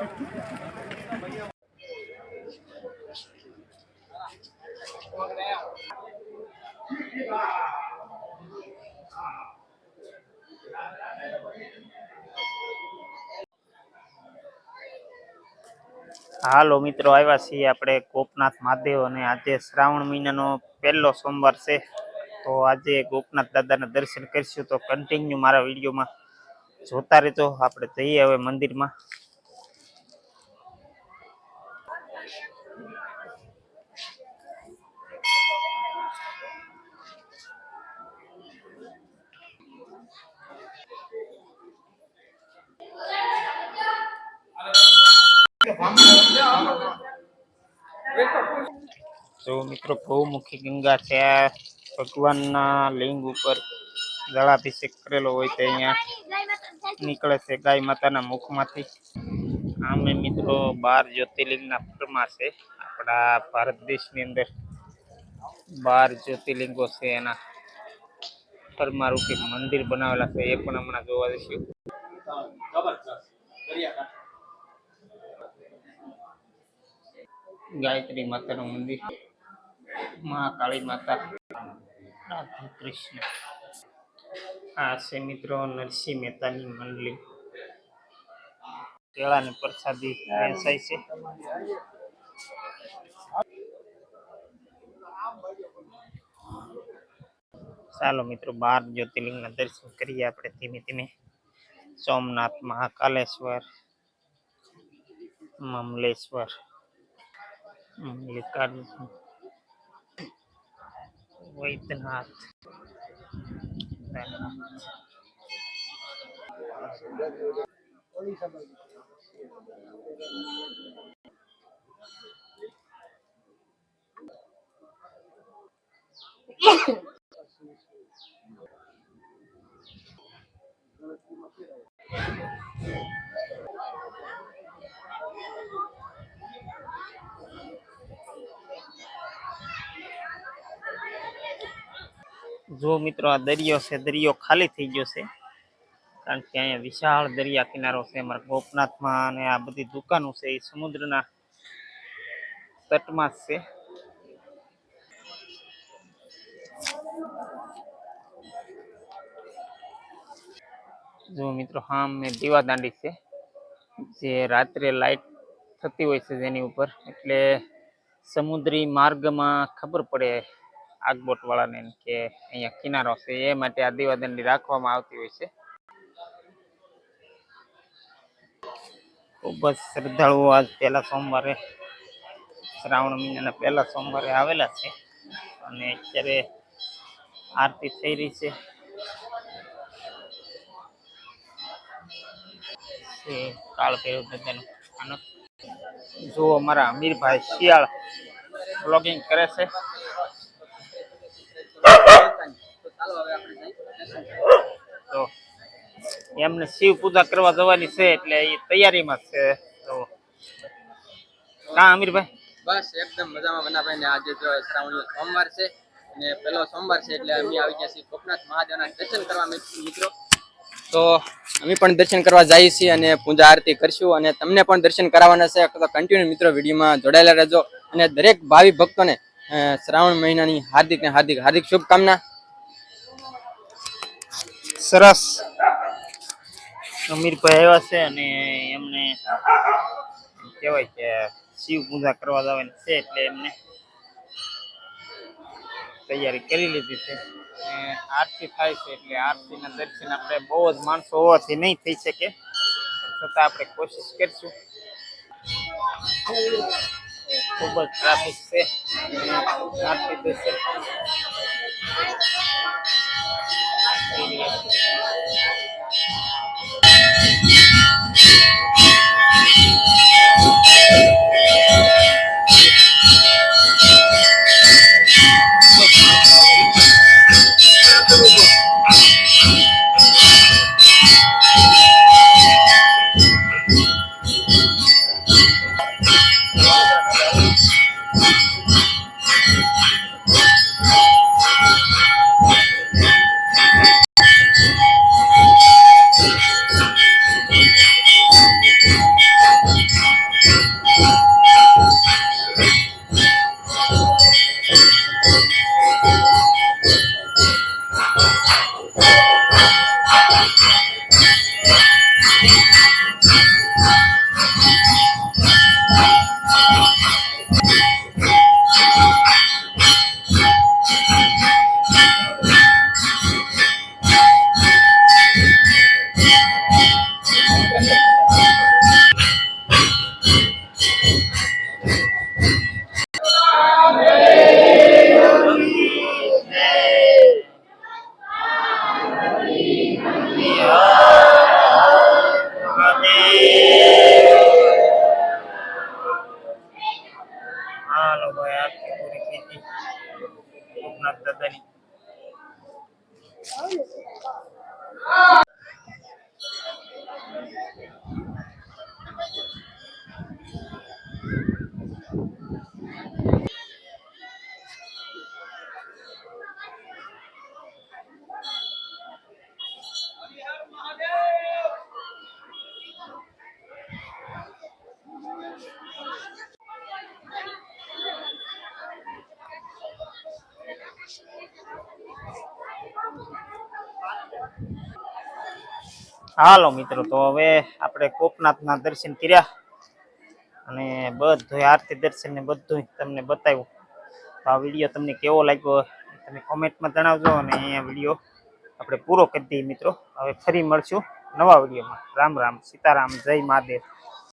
હાલો મિત્રો, આવ્યા છીએ આપણે ગોપનાથ મહાદેવ અને આજે શ્રાવણ મહિનાનો પહેલો સોમવાર છે. તો આજે ગોપનાથ દાદાના દર્શન કરીશું. તો કન્ટિન્યુ મારા વિડીયોમાં જોતા રહેજો. આપણે જઈએ હવે મંદિરમાં. તો મિત્રો, ગૌમુખી ગંગા છે. ભગવાનના લિંગ ઉપર જળાભિષેક કરેલો હોય તો અહીંયા નીકળે છે ગાય માતાના મુખમાંથી. આમે મિત્રો 12 જ્યોતિર્લિંગના ફરમા છે. આપણા ભારત દેશની અંદર 12 જ્યોતિર્લિંગો છે, એના ફરમા રૂપી મંદિર બનાવેલા છે. એ પણ હમણાં જોવા જઈશું. ગાયત્રી માતાનું મંદિર, મહાકાળી માતા, રાધા કૃષ્ણ. આ છે મિત્રો નરસિંહ મહેતાની મંડળી. કેળાની પ્રસાદી વેચાય છે. ચાલો મિત્રો, 12 જ્યોતિર્લિંગના દર્શન કરીએ આપણે ધીમે ધીમે. સોમનાથ, મહાકાલેશ્વર, મમલેશ્વર, મલ્લિકાર્જુન, વૈદ્યનાથ, જો મિત્રો, આ દરિયો છે. દરિયો ખાલી થઈ ગયો છે કારણ કે અહીંયા વિશાળ દરિયા કિનારો છે અમારા ગોપનાથમાં. અને આ બધી દુકાનો છે એ સમુદ્રના તટમાં જ છે. જો મિત્રો, હા મેં દીવાદાંડી છે, જે રાત્રે લાઈટ થતી હોય છે જેની ઉપર, એટલે સમુદ્રી માર્ગમાં ખબર પડે આગબોટ વાળાને કે અહીંયા કિનારો છે. એ માટે આ દીવાદાંડી રાખવામાં આવતી હોય છે. ખૂબ જ શ્રદ્ધાળુઓ આજ પહેલા સોમવારે, શ્રાવણ મહિનાના પહેલા સોમવારે આવેલા છે. અને અત્યારે આરતી થઈ રહી છે. કાળ ભૈરવ દાદાનું સ્થાનક. જો અમારા અમીરભાઈ શિયાળ બ્લોગિંગ કરે છે. તો એમને શિવ પૂજા કરવા જવાની છે એટલે એ તૈયારીમાં છે. તો કા અમીરભાઈ? બસ એકદમ મજામાં બનાભાઈ. ને આજે જો શ્રાવણ સોમવાર છે અને પહેલો સોમવાર છે એટલે અમે આવી ગયા છીએ ગોપનાથ મહાદેવના દર્શન કરવા મિત્રો. તો અમે પણ દર્શન કરવા જઈએ છીએ અને પૂજા આરતી કરશું અને તમને પણ દર્શન કરાવવાના છે. તો કન્ટિન્યુ મિત્રો વિડીયોમાં જોડાયેલા રહેજો. અને દરેક ભાવિ ભક્તોને શ્રાવણ મહિનાની હાર્દિક ને હાર્દિક હાર્દિક શુભકામના. સરસ. અમીરભાઈ આવ્યા છે અને એમને કહેવાય કે શિવ પૂજા કરવા જવાની છે એટલે એમને તૈયારી કરી લીધી છે. આરતી થાય છે એટલે આરતીના દર્શન આપણે બહુ જ માણસો હોવાથી નહીં થઈ શકે, છતાં આપણે કોશિશ કરીશું. ખૂબ જ ટ્રાફિક છે. આરતી દર્શન હાલો મિત્રો, તો હવે આપણે કોપનાથના દર્શન કર્યા અને બધું આરતી દર્શન ને બધું તમને બતાવ્યું. તો આ વિડીયો તમને કેવો લાગ્યો તમે કોમેન્ટમાં જણાવજો અને અહીંયા વિડીયો આપણે પૂરો કરી દઈએ મિત્રો. હવે ફરી મળશું નવા વિડીયોમાં. રામ રામ, સીતારામ, જય મહાદેવ.